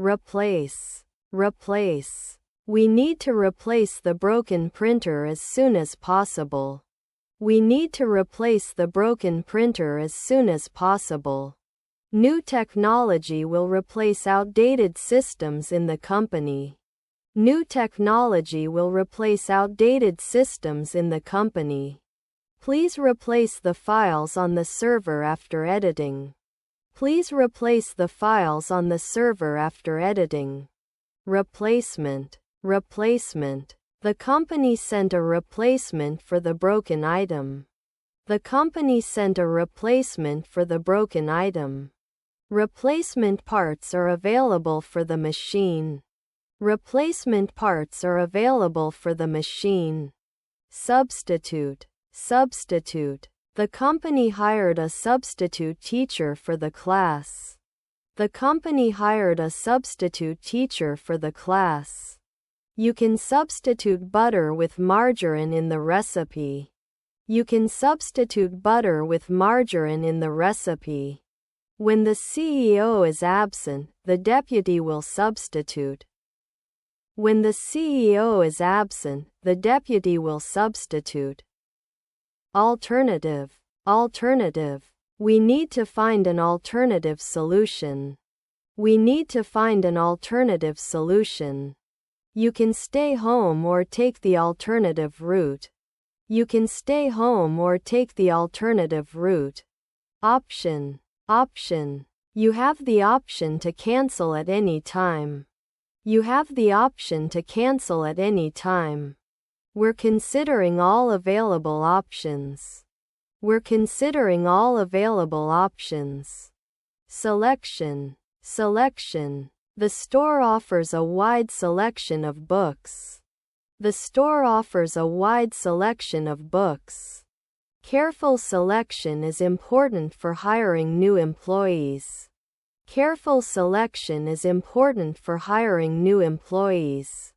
Replace. Replace. We need to replace the broken printer as soon as possible. We need to replace the broken printer as soon as possible. New technology will replace outdated systems in the company. New technology will replace outdated systems in the company. Please replace the files on the server after editing. Please replace the files on the server after editing. Replacement. Replacement. The company sent a replacement for the broken item. The company sent a replacement for the broken item. Replacement parts are available for the machine. Replacement parts are available for the machine. Substitute. Substitute. The company hired a substitute teacher for the class. The company hired a substitute teacher for the class. You can substitute butter with margarine in the recipe. You can substitute butter with margarine in the recipe. When the CEO is absent, the deputy will substitute. When the CEO is absent, the deputy will substitute. Alternative. Alternative. We need to find an alternative solution. We need to find an alternative solution. You can stay home or take the alternative route. You can stay home or take the alternative route. Option. Option. You have the option to cancel at any time. You have the option to cancel at any time. We're considering all available options. We're considering all available options. Selection. Selection. The store offers a wide selection of books. The store offers a wide selection of books. Careful selection is important for hiring new employees. Careful selection is important for hiring new employees.